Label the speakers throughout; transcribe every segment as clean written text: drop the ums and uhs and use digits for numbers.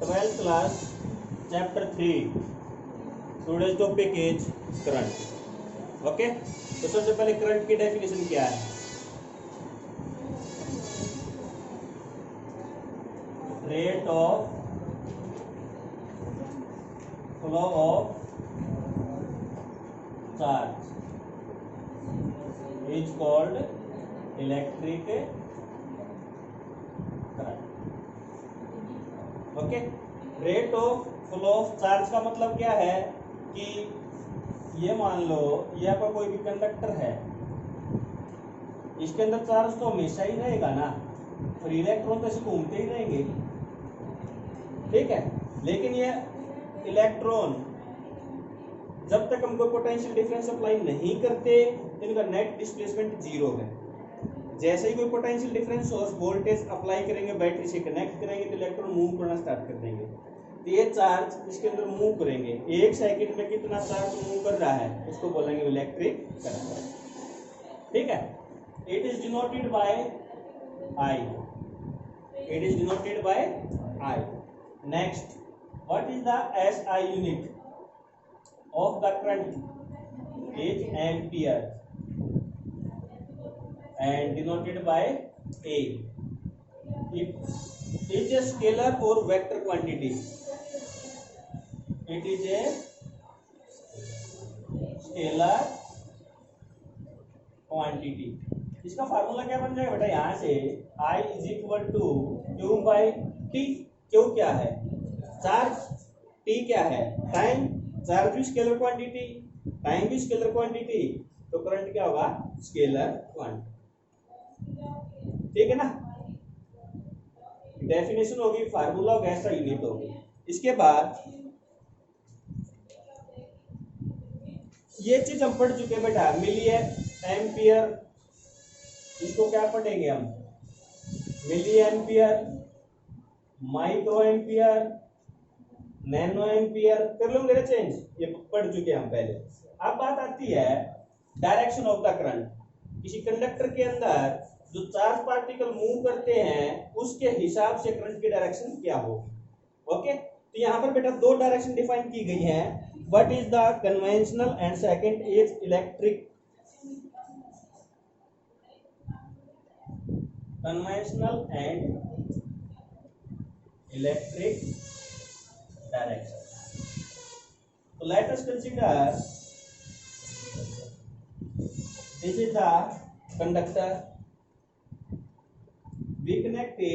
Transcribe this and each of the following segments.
Speaker 1: 12th class chapter 3 today's topic is current. Okay तो सबसे पहले करंट की डेफिनेशन क्या है? Rate of flow of charge is called electric current. Okay, rate of flow of charge का मतलब क्या है कि ये मान लो ये आपका कोई भी कंडक्टर है, इसके अंदर चार्ज तो हमेशा ही रहेगा ना, और इलेक्ट्रॉन तो ऐसे घूमते ही रहेंगे, ठीक है. लेकिन ये इलेक्ट्रॉन जब तक हम कोई पोटेंशियल डिफरेंस अप्लाई नहीं करते इनका नेट डिस्प्लेसमेंट जीरो है. जैसे ही कोई potential difference source voltage apply करेंगे, बैटरी से कनेक्ट करेंगे तो इलेक्ट्रॉन मूव करना स्टार्ट कर देंगे. तो ये चार्ज इसके अंदर मूव करेंगे, एक सेकंड में कितना चार्ज मूव कर रहा है उसको बोलेंगे इलेक्ट्रिक करंट. ठीक है. It is denoted bye I. It is denoted bye I. Next, what is the SI unit of the current? Is ampere and denoted by A. It is a scalar or vector quantity. It is a scalar quantity. इसका formula क्या बन जाएगा बेटा? यहाँ से I is equal to Q by T. Q क्या है? Charge. T क्या है? टाइम. चार्ज भी स्केलर क्वांटिटी, टाइम भी स्केलर क्वांटिटी, तो करंट क्या होगा? Scalar quantity. ठीक है ना. डेफिनेशन होगी, फार्मूला होगा, ऐसा यूनिट होगी. इसके बाद ये चीज हम पढ़ चुके बेटा, मिली एम्पियर. इसको क्या पढ़ेंगे हम? Milliampere, microampere, nanoampere. कर लो मेरे चेंज, ये पढ़ चुके हम पहले. अब बात आती है डायरेक्शन ऑफ द करंट. किसी कंडक्टर के अंदर जो चार्ज पार्टिकल मूव करते हैं उसके हिसाब से करंट की डायरेक्शन क्या होगी. ओके, तो यहाँ पर बेटा दो डायरेक्शन डिफाइन की गई हैं. What is the conventional and second is electric. Conventional and electric direction. तो let us consider this is the conductor. We connect a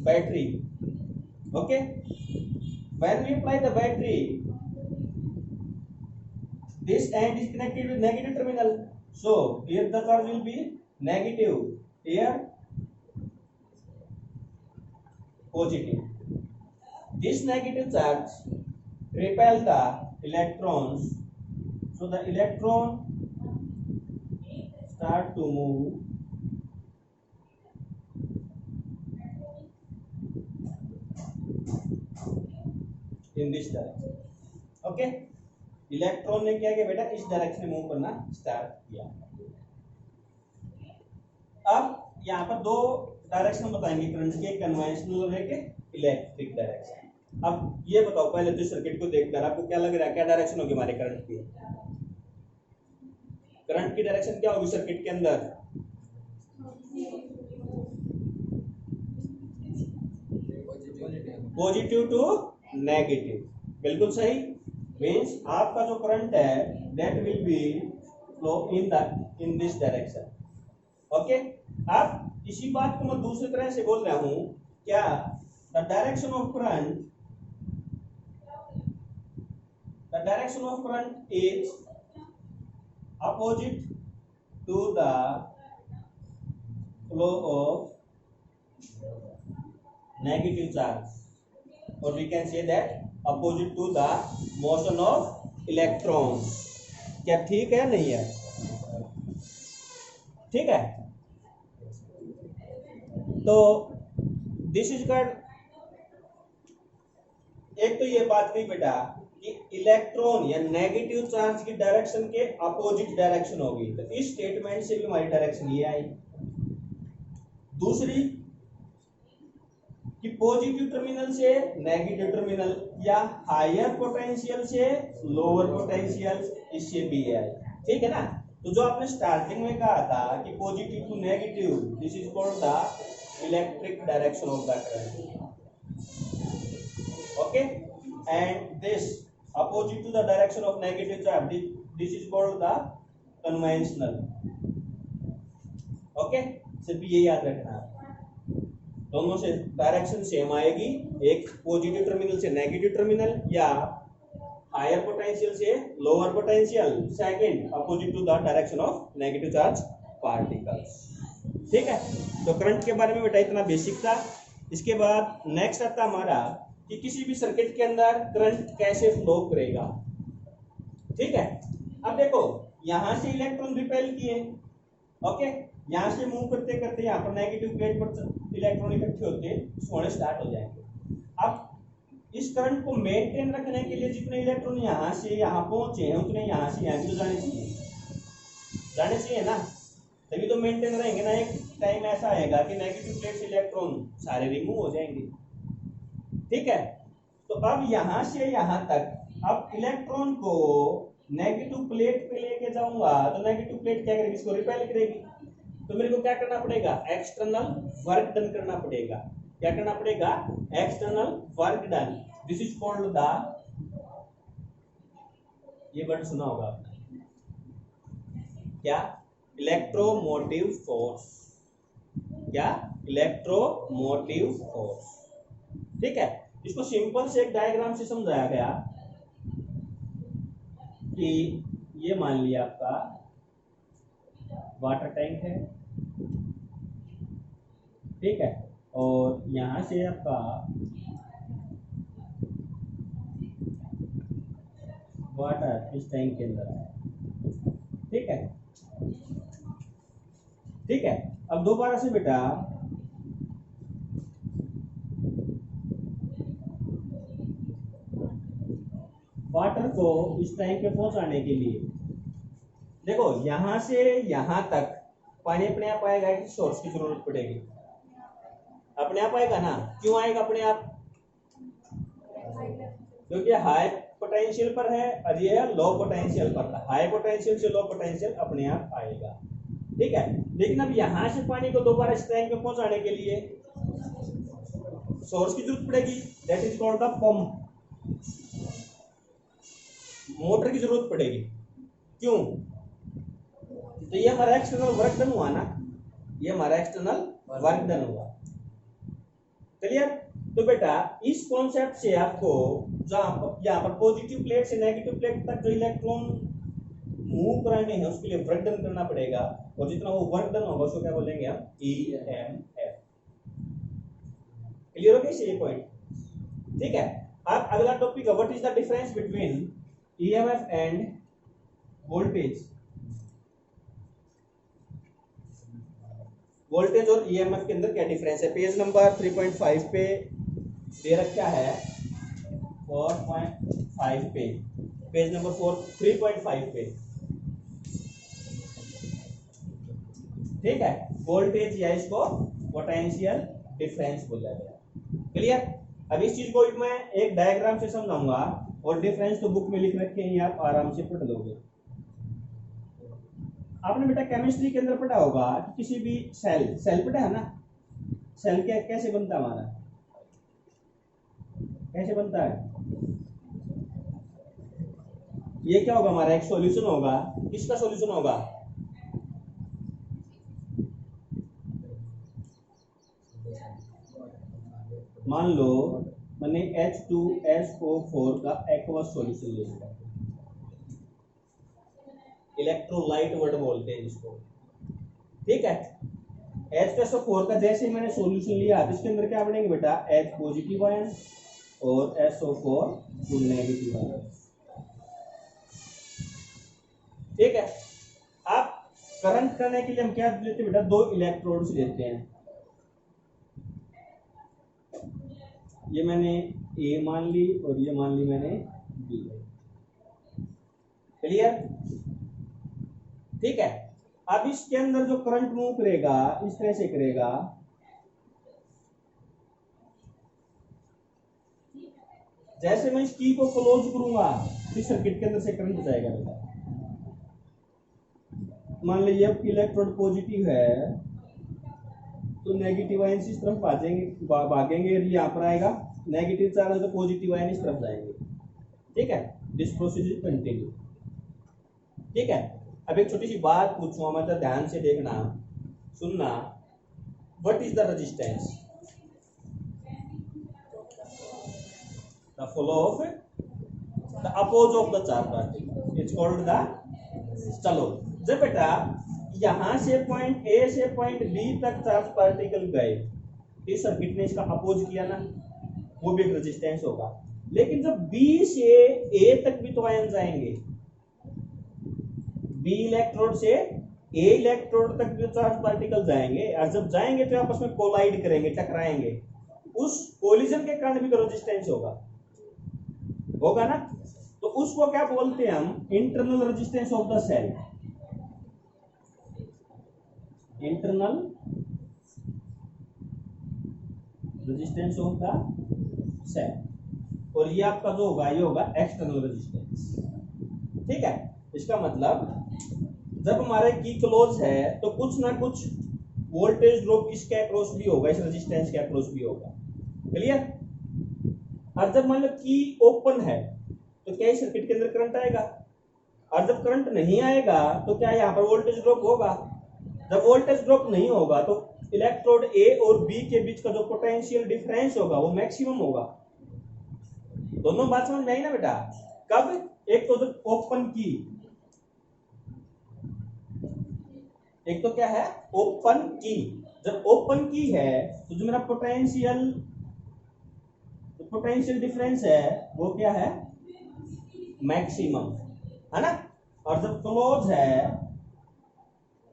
Speaker 1: battery. Okay, when we apply the battery, this end is connected with negative terminal, so here the charge will be negative, here positive. This negative charge repel the electrons, so the electron start to move in this direction. Okay, electron ने क्या किया बेटा? इस direction में move करना start किया. अब यहाँ पर दो डायरेक्शन बताएंगे करंट के, कन्वेंशनल और एक इलेक्ट्रिक डायरेक्शन. अब ये बताओ पहले तो सर्किट को देखकर आपको क्या लग रहा है, क्या डायरेक्शन होगी हमारे करंट की? करंट की डायरेक्शन क्या होगी सर्किट के अंदर? Positive to negative. बिल्कुल सही. मींस आपका जो करंट है that will be flow in this direction. Okay, अब इसी बात को मैं दूसरी तरह से बोल रहा हूं. क्या? The direction of current is opposite to the flow of negative charge, or we can say that opposite to the motion of electrons. क्या ठीक है नहीं है? ठीक है. तो दिस इज कॉल्ड, एक तो ये बात नहीं बेटा कि इलेक्ट्रॉन या नेगेटिव चार्ज की डायरेक्शन के अपोजिट डायरेक्शन होगी, तो इस स्टेटमेंट से भी हमारी डायरेक्शन ये आई. दूसरी, कि पॉजिटिव टर्मिनल से नेगेटिव टर्मिनल या हायर पोटेंशियल से लोअर पोटेंशियल, इससे भी है, ठीक है ना। तो जो आपने स्टार्टिंग में कहा था कि positive to negative, this is called the electric direction of the current, okay, and this opposite to the direction of negative charge, this is called the conventional, okay. सिर्फ ये याद रखना, दोनों से डायरेक्शन सेम आएगी, एक पॉजिटिव टर्मिनल से negative terminal या हायर पोटेंशियल से lower potential, second opposite to the direction of negative charge particles, ठीक है। तो करंट के बारे में बेटा इतना बेसिक था। इसके बाद नेक्स्ट आता हमारा कि किसी भी सर्किट के अंदर करंट कैसे फ्लो करेगा, ठीक है। अब देखो यहां से इलेक्ट्रॉन रिपेल किए, ओके, यहां से मूव करते करते यहाँ पर नेगेटिव प्लेट पर इलेक्ट्रॉन इकट्ठे होते सोने स्टार्ट हो जाएंगे। अब इस करंट को मेंटेन रखने के लिए जितने इलेक्ट्रॉन यहाँ से यहाँ पहुंचे हैं उतने यहाँ से यहाँ भी तो जाने चाहिए ना, तभी तो मेंटेन रहेंगे ना। एक टाइम ऐसा आएगा कि नेगेटिव प्लेट से इलेक्ट्रॉन सारे रिमूव हो जाएंगे, ठीक है। तो अब यहाँ से यहाँ तक अब इलेक्ट्रॉन को नेगेटिव प्लेट पे लेके जाऊंगा तो नेगेटिव प्लेट क्या करेगी, इसको रिपेल करेगी। तो मेरे को क्या करना पड़ेगा, एक्सटर्नल वर्क डन करना पड़ेगा। क्या करना पड़ेगा, external work done, this is called the, ये वर्ड सुना होगा आपने, क्या, इलेक्ट्रोमोटिव फोर्स, क्या, इलेक्ट्रोमोटिव फोर्स, ठीक है। इसको सिंपल से एक डायग्राम से समझाया गया कि ये मान लिया आपका वाटर टैंक है, ठीक है, और यहां से आपका वाटर इस टैंक के अंदर है, ठीक है, ठीक है। अब दोबारा से बेटा वाटर को इस टैंक में पहुंचाने के लिए देखो यहां से यहां तक पानी अपने आप आएगा कि सोर्स की जरूरत पड़ेगी, अपने आप आएगा ना। क्यों आएगा अपने आप, क्योंकि हाई पोटेंशियल पर है और ये है लो पोटेंशियल पर, हाई पोटेंशियल से लो पोटेंशियल अपने आप आएगा, ठीक है। लेकिन अब यहां से पानी को दोबारा इस टैंक में पहुंचाने के लिए सोर्स की जरूरत पड़ेगी, that is called the pump, motor की जरूरत पड़ेगी। क्यों, तो ये हमारा एक्सटर्नल वर्क डन हुआ ना, ये हमारा एक्सटर्नल वर्क डन हुआ, क्लियर। तो बेटा इस कॉन्सेप्ट से आपको यहाँ पर पॉजिटिव प्लेट से नेगेटिव प्लेट तक जो इलेक्ट्रॉन मूव कराने हैं उसके लिए वर्क डन करना पड़ेगा, और जितना वो वर्क डन होगा उसको क्या बोलेंगे हम, EMF। क्लियर हो गया ये पॉइंट, ठीक है। अब अगला टॉपिक है, what is the difference between EMF end voltage. Voltage और EMF के अंदर क्या डिफरेंस है, पेज नंबर 3.5 पे दे रखा है, 4.5 पे, पेज नंबर 3.5 पे, ठीक है। वोल्टेज या इसको पोटेंशियल डिफरेंस बोला गया, क्लियर। अब इस चीज को मैं एक डायग्राम से समझाऊंगा, और डिफरेंस तो बुक में लिख रखे हैं, आप आराम से पढ़ लोगे। आपने बेटा केमिस्ट्री के अंदर पढ़ा होगा कि किसी भी सेल पढ़ा है ना, सेल क्या कैसे बनता है हमारा, कैसे बनता है, ये क्या होगा हमारा, एक सॉल्यूशन होगा, किसका सॉल्यूशन होगा, मान लो मैंने H2SO4 का एक्वस सॉल्यूशन ले लिया, इलेक्ट्रोलाइट वर्ड बोलते हैं इसको, ठीक है। H2SO4 का जैसे ही मैंने सॉल्यूशन लिया तो इसके अंदर क्या बनेंगे बेटा, H पॉजिटिव आयन और SO4 टू नेगेटिव आयन, ठीक है। आप करंट करने के लिए हम क्या लेते हैं बेटा, दो इलेक्ट्रोड्स लेते हैं, ये मैंने A मान ली और ये मान ली मैंने B, क्लियर, ठीक है। अब इसके अंदर जो करंट मूव करेगा इस तरह से करेगा, जैसे मैं इस की को क्लोज करूंगा इस सर्किट के अंदर से करंट जाएगा बेटा। मान लीजिए अब इलेक्ट्रोड पॉजिटिव है तो नेगेटिव आयन इस तरफ भागेंगे, यहाँ पर आएगा नेगेटिव चार्ज तो पॉजिटिव आयन इस तरफ जाएंगे। ठीक है, दिस प्रोसेस इज कंटिन्यू। ठीक है, अब एक छोटी सी बात पूछूंगा, मतलब ध्यान से देखना सुनना। What is the resistance? The flow of the oppose of the charge particle it's called the. चलो जब बेटा यहां से पॉइंट ए से पॉइंट बी तक चार्ज पार्टिकल गए, इस सर्किट ने इसका अपोज किया ना, वो भी एक रेजिस्टेंस होगा। लेकिन जब बी से ए तक भी तो आयन जाएंगे, बी इलेक्ट्रोड से ए इलेक्ट्रोड तक भी चार्ज पार्टिकल जाएंगे, और जब जाएंगे तो आपस में कोलाइड करेंगे, टकराएंगे। उस कोलिजन के कारण भी तो रेजिस्टेंस होगा ना। तो उसको क्या बोलते हैं हम? Internal resistance of the cell. Internal resistance of the cell. और ये आपका जो होगा ये होगा एक्सटर्नल रेजिस्टेंस। ठीक है, इसका मतलब जब हमारे की क्लोज है तो कुछ ना कुछ वोल्टेज ड्रॉप इसके अक्रॉस भी होगा, इस रेजिस्टेंस के अक्रॉस भी होगा। क्लियर? और जब मान लो की ओपन है तो क्या इस सर्किट के अंदर करंट आएगा? और जब करंट नहीं आएगा तो क्या यहाँ पर वोल्टेज ड्रॉप होगा? जब वोल्टेज ड्रॉप नहीं होगा तो इलेक्ट्रोड ए और बी के बीच का जो पोटेंशियल डिफरेंस होगा वो मैक्सिमम होगा। दोनों बात समझ में आई ना बेटा? कब? एक तो जब ओपन की, एक तो क्या है? ओपन की। जब ओपन की है तो जो मेरा पोटेंशियल डिफरेंस है वो क्या है? मैक्सिमम, है ना। और जब क्लोज है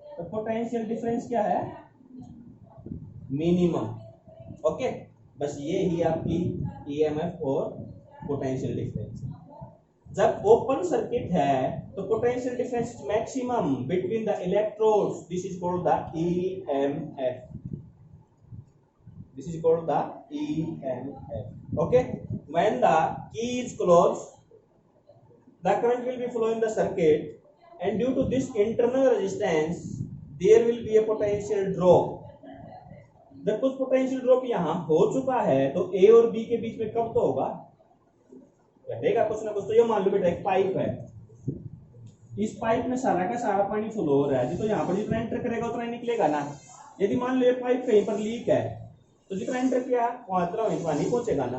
Speaker 1: तो पोटेंशियल डिफरेंस क्या है? मिनिमम। ओके, बस ये ही आपकी ईएमएफ और पोटेंशियल डिफरेंस। जब ओपन सर्किट है तो potential difference maximum between the electrodes, this is called the EMF. This is called the EMF. Okay, when the key is closed, the current will be flowing in the circuit, and due to this internal resistance, there will be a potential drop. जब कुछ potential drop यहाँ हो चुका है तो A और B के बीच में कब तो होगा? घटेगा कुछ ना कुछ। तो ये मान लो बेटा एक पाइप है, इस पाइप में सारा का सारा पानी फ्लो हो रहा है, तो यहाँ पर जितना एंटर करेगा उतना ही निकलेगा ना। यदि मान लो ये पाइप कहीं पर लीक है तो जितना एंटर किया वहां पानी पहुंचेगा ना।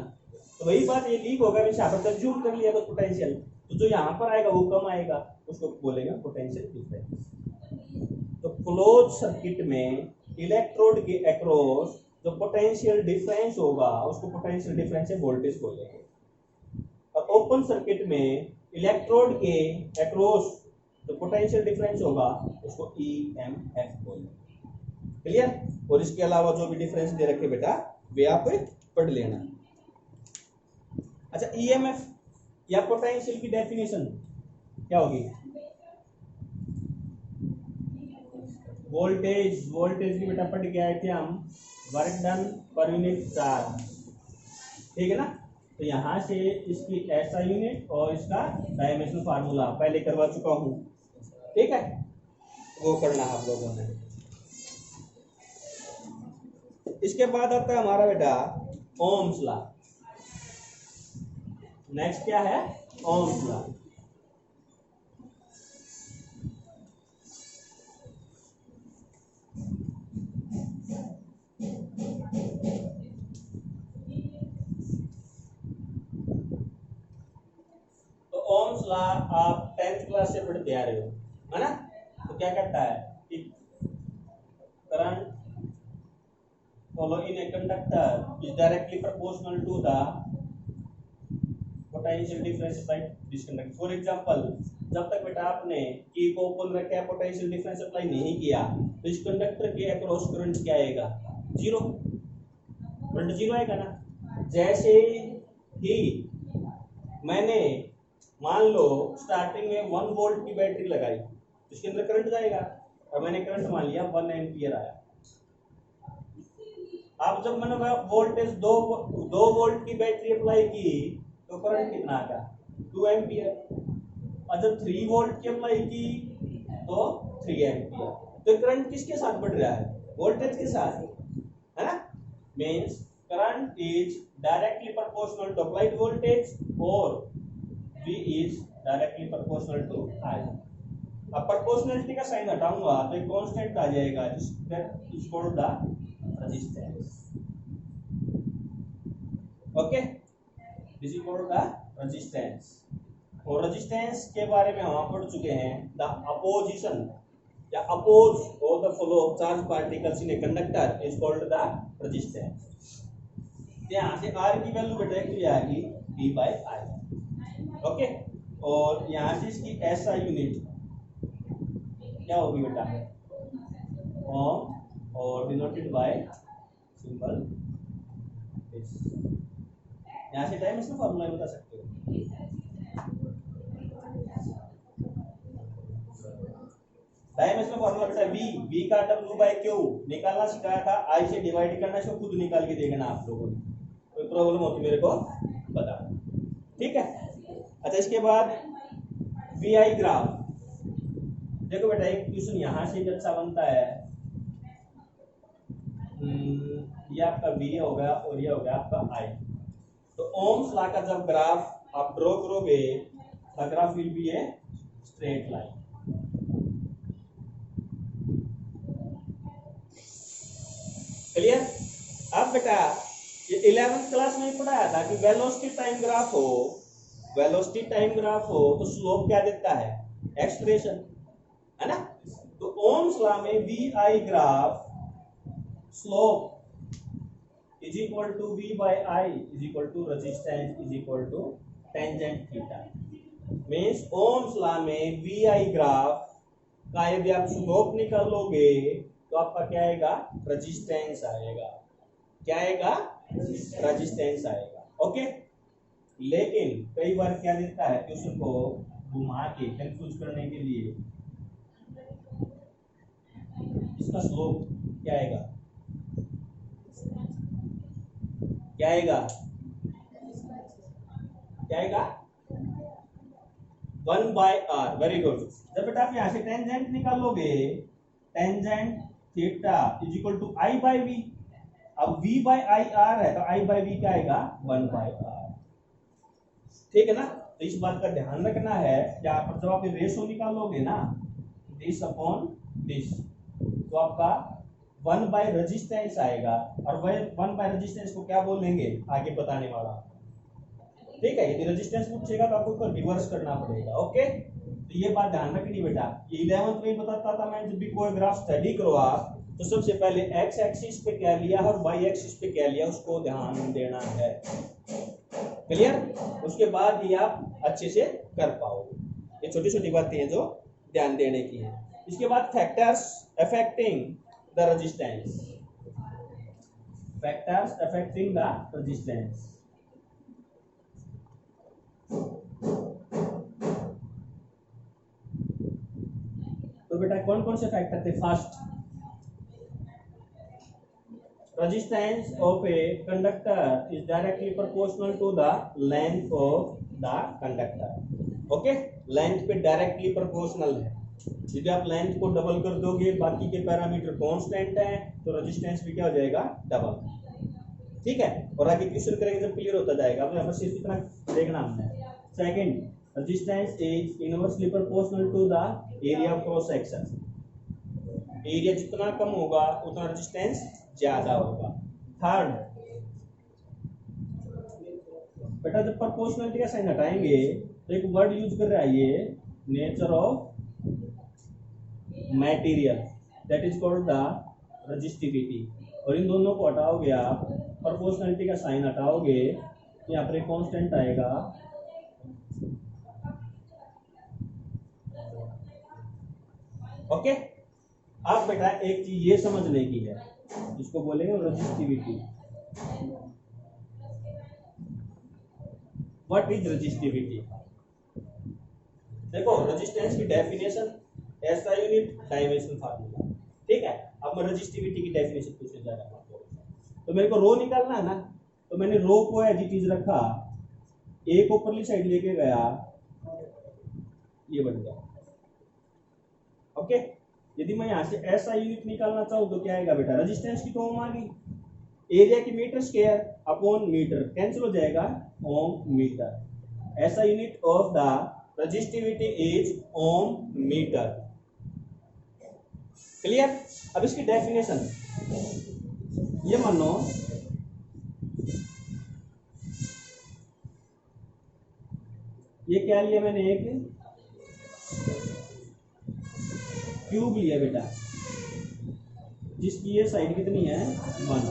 Speaker 1: तो वही बात, ये लीक होगा, यहाँ पर कंज्यूम कर लिया तो पोटेंशियल, तो जो यहाँ पर आएगा वो कम आएगा, उसको बोलेगा पोटेंशियल डिफरेंस। तो क्लोज सर्किट में इलेक्ट्रोड के अक्रॉस जो पोटेंशियल डिफरेंस होगा उसको पोटेंशियल डिफरेंस से वोल्टेज बोलेंगे। और ओपन सर्किट में इलेक्ट्रोड के अक्रॉस जो पोटेंशियल डिफरेंस होगा उसको ईएमएफ बोलेंगे। क्लियर? और इसके अलावा जो भी डिफरेंस दे रखे बेटा वे आप पढ़ लेना। अच्छा, ईएमएफ या पोटेंशियल की डेफिनेशन क्या होगी? वोल्टेज की बेटा पढ़ के आए थे हम, work done per unit charge. ठीक है ना। तो यहां से इसकी ऐसा यूनिट और इसका डायमेंशनल फार्मूला पहले करवा चुका हूं। ठीक है, वो करना आप लोगों ने। इसके बाद आता है हमारा बेटा ओम्स लॉ। नेक्स्ट क्या है? Ohms law. तो ओम्स लॉ आप 10th क्लास से पढ़ते आ रहे हो, है ना। तो क्या कहता है कि current follow in a conductor is directly proportional to the potential difference by this conductor. For example, जब तक बेटा आपने की को ओपन रखा, पोटेंशियल डिफरेंस अप्लाई नहीं किया तो इस कंडक्टर के अक्रॉस करंट क्या आएगा? जीरो। करंट जीरो आएगा ना। जैसे ही मैंने मान लो स्टार्टिंग में 1 वोल्ट की बैटरी लगाई तो इसके अंदर करंट जाएगा, और मैंने करंट मान लिया 1 एम्पियर आया। अब जब मैंने वोल्टेज 2 वोल्ट की बैटरी अप्लाई की तो करंट कितना आ गया 2 एम्पियर। और जब 3 वोल्ट की अप्लाई की तो 3 एम्पियर। तो करंट किसके साथ बढ़ रहा है, वोल्टेज के साथ, है ना। Means current is directly proportional to applied voltage और V is directly proportional to I। अब प्रोपोर्शनलिटी का साइन हटाऊंगा तो एक कांस्टेंट आ जाएगा that is called the resistance. Okay, this is called the resistance. और रेजिस्टेंस के बारे में हम पढ़ चुके हैं, द अपोजिशन या oppose of the flow of charge particles in a conductor is called the resistance. यहाँ से R की वैल्यू बेटा एक्चुअली आएगी V/I। ओके, और यहाँ से इसकी SI यूनिट क्या होगी बेटा, ओम, और डिनोटेड बाय सिंबल दिस। यहाँ से डायमेंशनल फार्मूला बता सकते हो। डायमेंशनल फार्मूला बेटा V का W/Q निकालना सिखाया था, I से डिवाइड करना, इसको खुद निकाल के देखना आप लोगों ने, कोई प्रॉब्लम होती मेरे को बता, ठीक है। अच्छा, इसके बाद VI ग्राफ। देखो बेटा एक क्वेश्चन यहाँ से भी अच्छा बनता है। ये आपका V होगा और ये होगा आपका I। तो ओम्स लॉ का जब ग्राफ आप ड्रॉ करोगे, the graph will be a straight line. Clear. अब बेटा ये 11th क्लास में पढ़ाया था कि वेलोसिटी टाइम ग्राफ हो, वेलोसिटी टाइम ग्राफ हो तो स्लोप क्या देता है, एक्सप्रेशन, है ना। तो ओम्स लॉ में VI graph slope is equal to V/I is equal to resistance is equal to tangent theta. मींस ओम्स लॉ में VI ग्राफ का यदि आप स्लोप निकालोगे तो आपका क्या आएगा, रेजिस्टेंस आएगा। क्या आएगा, रेजिस्टेंस आएगा। ओके, लेकिन कई बार क्या देता है क्वेश्चन को घुमा के कंफ्यूज करने के लिए, इसका स्लोप क्या आएगा, क्या आएगा, क्या आएगा 1/r। Very good. जब बेटा आप यहां से टेंजेंट निकालोगे, tangent theta is equal to I/V। अब V/IR है तो I/V क्या आएगा 1/r। ठीक है ना। तो इस बात का ध्यान रखना है, यहाँ पर जब आप रेशो निकालोगे ना, दिस अपॉन दिस, तो आपका 1 by रेजिस्टेंस आएगा। और वह 1 by रेजिस्टेंस को क्या बोलेंगे आगे बताने वाला, ठीक है। यदि रेजिस्टेंस पूछेगा तो आपको रिवर्स करना पड़ेगा। ओके, तो ये बात ध्यान रखनी बेटा। ये 11th में बताता था मैं, जब भी कोई ग्राफ स्टडी करो आप तो सबसे पहले एक्स एक्सिस पे क्या लिया और वाई एक्सिस पे क्या लिया उसको ध्यान देना है। क्लियर। उसके बाद ही आप अच्छे से कर पाओगे। ये छोटी छोटी बातें हैं जो ध्यान देने की है। इसके बाद factors affecting the resistance, factors affecting the resistance. तो बेटा कौन कौन से फैक्टर थे। First, resistance of a conductor is directly proportional to the length of the conductor। Okay, length पे डायरेक्टली प्रोपोर्शनल है। यदि आप लेंथ को डबल कर दोगे, बाकी के पैरामीटर कांस्टेंट हैं, तो रेजिस्टेंस भी क्या हो जाएगा डबल। ठीक है, और आगे क्वेश्चन करेंगे जब क्लियर होता जाएगा। अब यहाँ पर सिर्फ इतना देखना हमने। Second, resistance is inversely proportional to the area of cross section. Area जितना कम होगा उतना रेजिस्टेंस ज्यादा होगा। थर्ड, बेटा जब प्रोपोर्शनलिटी का साइन हटाएंगे तो एक वर्ड यूज कर रहा है ये, nature of material, that is called the resistivity. और इन दोनों को हटाओगे आप, प्रोपोर्शनलिटी का साइन हटाओगे, यहाँ पर एक कांस्टेंट आएगा। ओके, आप बेटा एक चीज ये समझने की है, इसको बोलेंगे रेजिस्टिविटी। What is resistivity. देखो रेजिस्टेंस की डेफिनेशन ऐसा यूनिट डायमेंशन फार्मूला। ठीक है, अब मैं रेजिस्टिविटी की डेफिनेशन पूछने जा रहा हूं। तो मेरे को रो निकालना है ना, तो मैंने रो को एज इट इज रखा, एक ऊपरली साइड लेके गया, ये बन गया। ओके, यदि मैं यहां से ऐसा यूनिट निकालना चाहूं तो क्या आएगा बेटा, रेजिस्टेंस की तो ओम आ गई, एरिया की metre square upon metre cancel हो जाएगा, ओम मीटर। ऐसा unit of the resistivity is ohm metre. Clear. अब इसकी डेफिनेशन, ये मानो ये क्या लिया मैंने, एक क्यूब लिया बेटा, जिसकी ये साइड कितनी है, 1।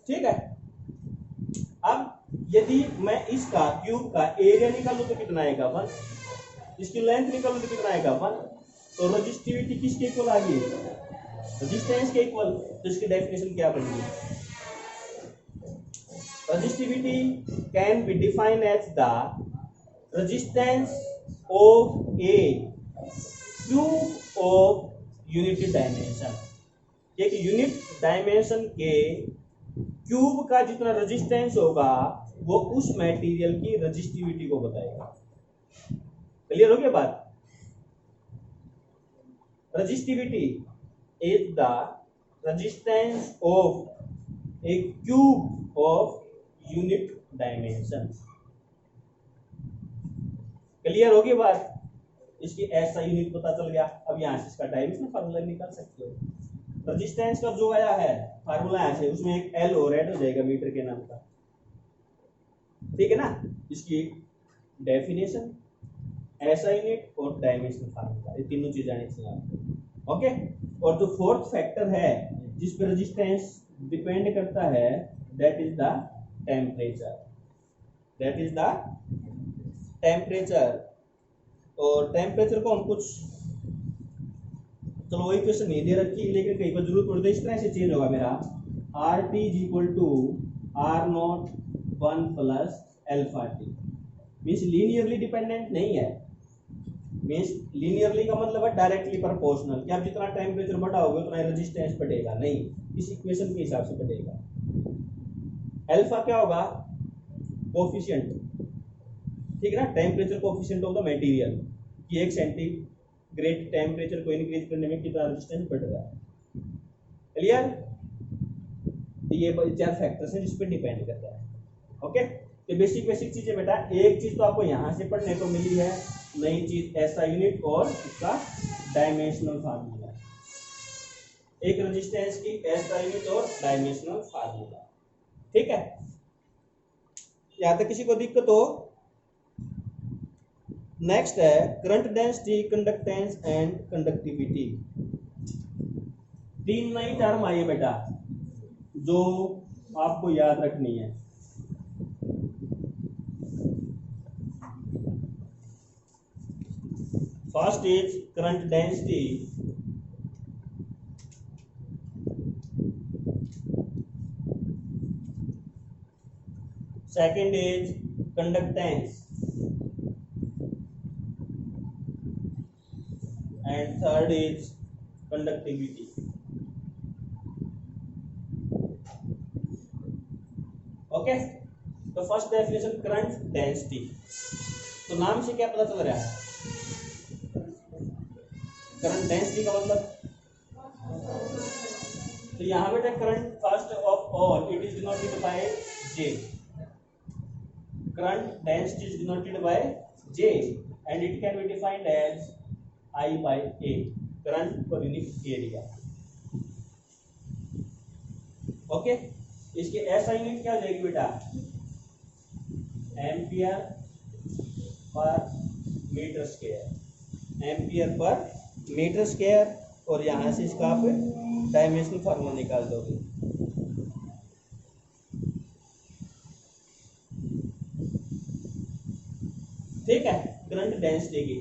Speaker 1: ठीक है। अब यदि मैं इसका क्यूब का एरिया निकालूं तो कितना आएगा, 1। इसकी लेंथ निकालूं तो कितना आएगा, 1। तो रेजिस्टिविटी किसके इक्वल आ गई, रेजिस्टेंस के इक्वल। तो इसकी डेफिनेशन क्या बनेगी, resistivity can be defined as the resistance of a cube of unit dimension। एक यूनिट डायमेंशन के क्यूब का जितना रेजिस्टेंस होगा वो उस मटेरियल की रेजिस्टिविटी को बताएगा। क्लियर हो गया बात। Resistivity is the resistance of A cube of unit dimension. Clear होगी बात। इसकी ऐसा यूनिट पता चल गया। अब यहां से इसका डायमेंशन फार्मूला निकाल सकते हो। रेजिस्टेंस का जो आया है फार्मूला यहां से, उसमें एक एल और ऐड हो जाएगा मीटर के नाम का, ठीक है ना। इसकी डेफिनेशन, ऐसा यूनिट और डायमेंशन फार्मूला, ये तीनों चीजें आनी चाहिए आपको। ओके। और जो फोर्थ फैक्टर है जिस पर रेजिस्टेंस डिपेंड करता है, that is the temperature. That is the temperature. और टेम्परेचर को हम कुछ, चलो वही क्वेश्चन नहीं दे रखी, लेकिन कहीं पर जरूरत पड़े तो इस तरह से चेंज होगा मेरा, R T is equal to R naught 1 plus alpha T. Means linearly dependent नहीं है। मीन्स लीनियरली का मतलब है डायरेक्टली प्रोपोर्शनल, कि आप जितना टेम्परेचर बढ़ाओगे उतना रेजिस्टेंस बढ़ेगा, नहीं, इस इक्वेशन के हिसाब से बढ़ेगा। अल्फा क्या होगा, कोफिशिएंट, ठीक है ना, temperature coefficient of the material, कि 1 सेंटीग्रेड टेम्परेचर को इंक्रीज करने में कितना रेजिस्टेंस बढ़ रहा है। क्लियर। ये 4 फैक्टर्स हैं जिस पे डिपेंड करता है। ओके। तो बेसिक चीजें बेटा, एक चीज तो आपको यहां से पढ़ने को मिली है, नई चीज ऐसा यूनिट और इसका डायमेंशनल फार्मूला। एक रेजिस्टेंस की ऐसा यूनिट और डायमेंशनल फार्मूला, ठीक है। यहां तक किसी को दिक्कत हो। नेक्स्ट है current density, conductance and conductivity. 3 नई टर्म आई है बेटा जो आपको याद रखनी है। First is current density, second is conductance, and third is conductivity. Okay. तो फर्स्ट डेफिनेशन करंट डेंसिटी, तो नाम से क्या पता चल रहा है, करंट डेंसिटी का मतलब, तो यहां बेटा current first of all it is denoted by J. Current density is denoted by J and it can be defined as I by A, current per unit area. Okay. इसके ऐसा unit क्या हो जाएगी बेटा, ampere per metre square, ampere per metre square. और यहां से इसका आप डायमेंशनल फार्मूला निकाल दोगे। ठीक है, करंट डेंसिटी की।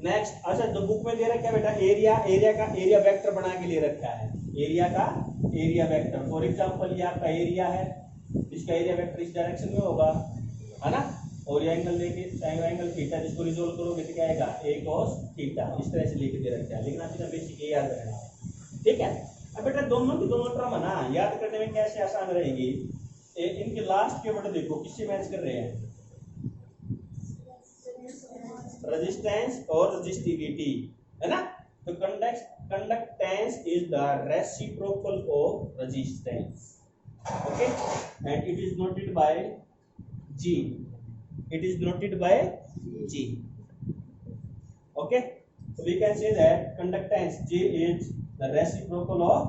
Speaker 1: नेक्स्ट, अच्छा जो बुक में दे रखा है बेटा एरिया, एरिया का एरिया वेक्टर बना के ले रखा है, एरिया का एरिया वेक्टर। फॉर एग्जांपल ये आपका एरिया है, इसका एरिया वेक्टर इस डायरेक्शन में होगा, है ना। और ये एंगल लेके एंगल थीटा, जिसको रिजोल्व करोगे तो क्या आएगा, a cos थीटा। इस तरह से लेके दे रखा है, लेकिन आप इतना बेसिक ये याद रखना है, ठीक है। अब बेटा दोनों की दोनों टर्म है ना, याद करने में कैसे आसान रहेगी। इनके लास्ट के वर्ड देखो किससे मैच कर रहे हैं, रेजिस्टेंस और रेजिस्टिविटी, है ना। तो conductance is the reciprocal of resistance, okay, and it is noted bye G. It is denoted by G. Okay, so we can say that conductance G is the reciprocal of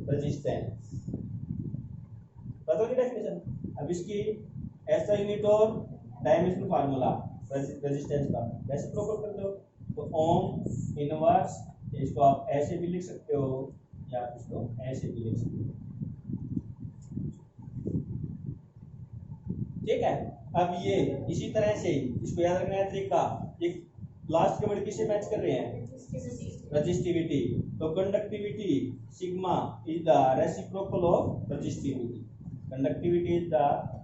Speaker 1: resistance. बताओ की definition. अब इसकी ऐसा unit और dimension formula resistance का reciprocal कर दो, तो ओम इनवर्स, इसको आप ऐसे भी लिख सकते हो या इसको ऐसे भी लिख सकते हो, ठीक है। अब ये इसी तरह से इसको याद रखना है तरीका, ये लास्ट के वर्ड किससे मैच कर रहे हैं, रेजिस्टिविटी। तो conductivity sigma is the reciprocal of resistivity, conductivity is the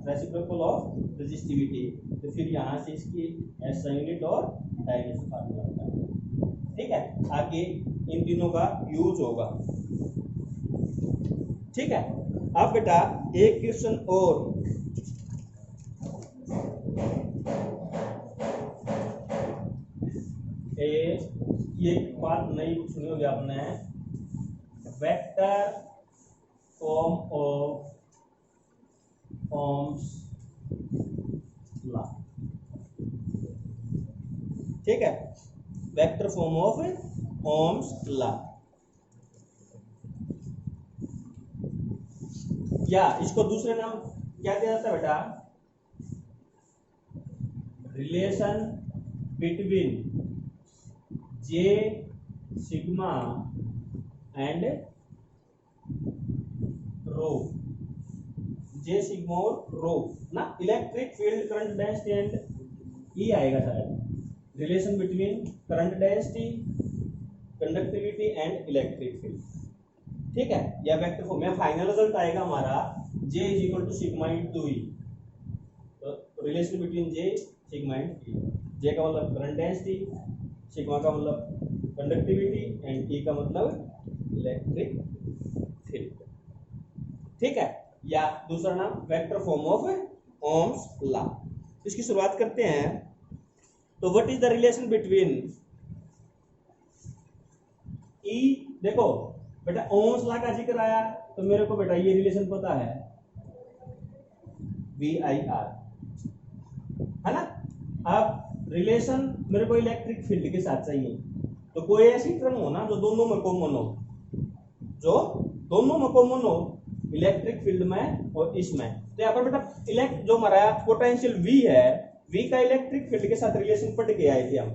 Speaker 1: reciprocal of resistivity. तो फिर यहाँ से इसकी ऐसा यूनिट और डायमेंशन फार्मूला होता है, ठीक है। आगे इन तीनों का यूज होगा, ठीक है। अब बेटा एक क्वेश्चन और, ये बात नहीं सुनी होगी आपने, vector form of Ohm's law, ठीक है, vector form of Ohm's law, या इसको दूसरे नाम क्या दिया जाता है बेटा, relation between J sigma and rho, J sigma और रो ना, electric field current density and E आएगा शायद, relation between current density, conductivity and electric field, ठीक है। या वेक्टर फॉर्म में फाइनल रिजल्ट आएगा हमारा J is equal to sigma into E, तो relation between J sigma and E, J का मतलब करंट डेंसिटी, सिग्मा का मतलब कंडक्टिविटी एंड E का मतलब इलेक्ट्रिक फील्ड, ठीक है। या दूसरा नाम vector form of Ohm's law. इसकी शुरुआत करते हैं। तो what is the relation between E, देखो बेटा ओम्स लॉ का जिक्र आया तो मेरे को बेटा ये रिलेशन पता है, VIR, है ना। अब रिलेशन मेरे को इलेक्ट्रिक फील्ड के साथ चाहिए, तो कोई ऐसी टर्म हो ना जो दोनों में कॉमन हो, जो दोनों में कॉमन हो, इलेक्ट्रिक फील्ड में और इसमें। तो यहाँ पर बेटा जो हमारा पोटेंशियल V है, V का इलेक्ट्रिक फील्ड के साथ रिलेशन पढ़ के आए थे हम,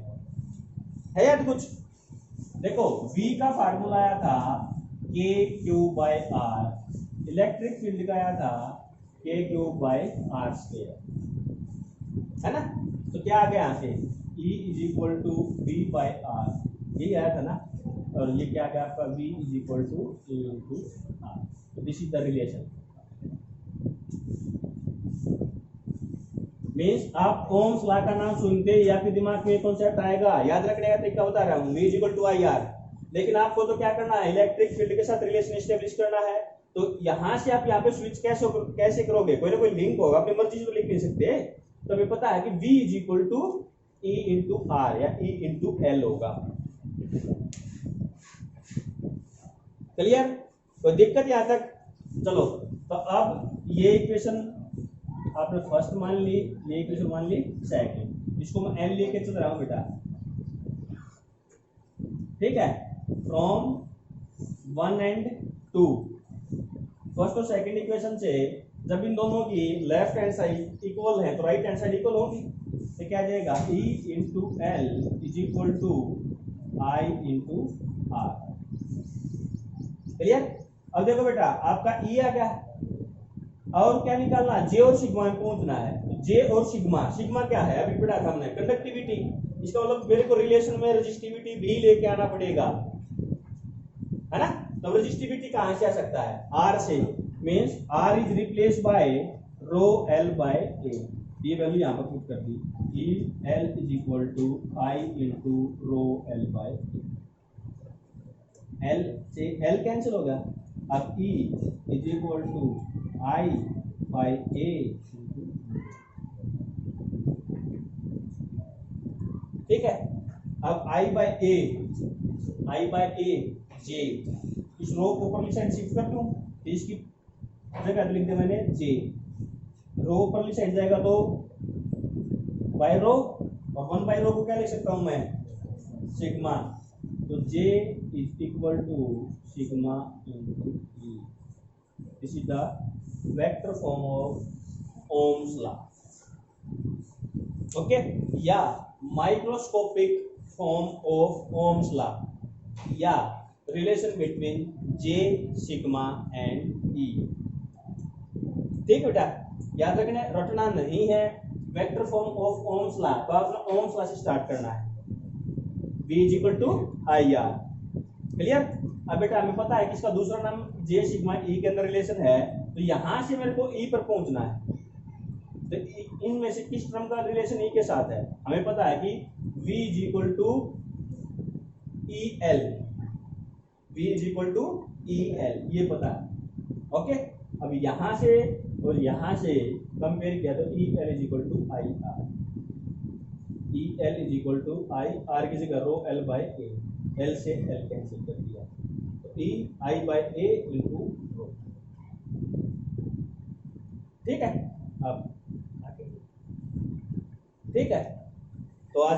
Speaker 1: है याद कुछ। देखो V का फार्मूला आया था KQ/R, इलेक्ट्रिक फील्ड का आया था KQ/R², है ना। तो क्या आ गया यहाँ से, E is equal to V/R, यही आया था ना, और ये क्या आ गया आपका V is equal to A into R। तो this is the relation. Means आप ओम्स लॉ का नाम सुनते ही आपके दिमाग में कॉन्सेप्ट आएगा, याद रखने का तरीका बता रहा हूँ, V is equal to IR। लेकिन आपको तो क्या करना है, इलेक्ट्रिक फील्ड के साथ रिलेशन एस्टेब्लिश करना है। तो यहां से आप यहाँ पे स्विच कैसे करोगे, कोई ना कोई लिंक होगा, अपनी मर्जी से तो लिख नहीं सकते। तो हमें पता है कि V is equal to E into R या E इंटू L होगा। क्लियर, कोई दिक्कत यहाँ तक? चलो तो अब ये इक्वेशन आपने फर्स्ट मान ली, ये इक्वेशन मान ली सेकंड, इसको मैं L लेके चल रहा हूं बेटा, ठीक है, फ्रॉम 1 and 2। फर्स्ट और सेकंड इक्वेशन से जब इन दोनों की लेफ्ट हैंड साइड इक्वल है तो राइट हैंड साइड इक्वल होगी, तो क्या आ जाएगा, E into L is equal to I into R। Clear. अब देखो बेटा आपका E आ गया, और क्या निकालना, J और सिग्मा में पहुंचना है। तो J और सिग्मा, सिग्मा क्या है अभी पढ़ा था हमने, कंडक्टिविटी। इसका मतलब मेरे को रिलेशन में रेजिस्टिविटी भी लेके आना पड़ेगा, है ना। तो रेजिस्टिविटी कहां से आ सकता है, R से, means R is replace by rho L by A। ये वैल्यू यहां पर पुट कर दी, E L is equal to I into rho L by A। L से L कैंसिल हो गया, अब E is equal to I by A, ठीक है। अब I बाई A J, इस रो को ऊपर साइड शिफ्ट कर दूं तो इसकी जगह तो लिख दिया मैंने J, रो ऊपर साइड जाएगा तो बाय रो, और 1 बाय रो को क्या लिख सकता हूं मैं, सिग्मा, तो J is equal to sigma into E। This is the vector form of Ohm's law, okay, या microscopic form of Ohm's law, या relation between J, sigma and E। ठीक बेटा, याद रखना, रटना नहीं है। Vector form of Ohm's law, तो आपने ओम्स लॉ से स्टार्ट करना है। V is equal to I R, clear. अब बेटा हमें पता है कि इसका दूसरा नाम J सिग्मा E के अंदर रिलेशन है, तो यहां से मेरे को E पर पहुंचना है। तो इनमें से किस टर्म का रिलेशन E के साथ है, हमें पता है कि V is equal to EL, V is equal to EL, ये पता है, ओके। अब यहां से और यहां से कंपेयर किया तो EL is equal to I R, EL is equal to I R की जगह rho L by A, L से L कैंसिल कर दिया, तो E I by A into rho, ठीक है। अब ठीक है,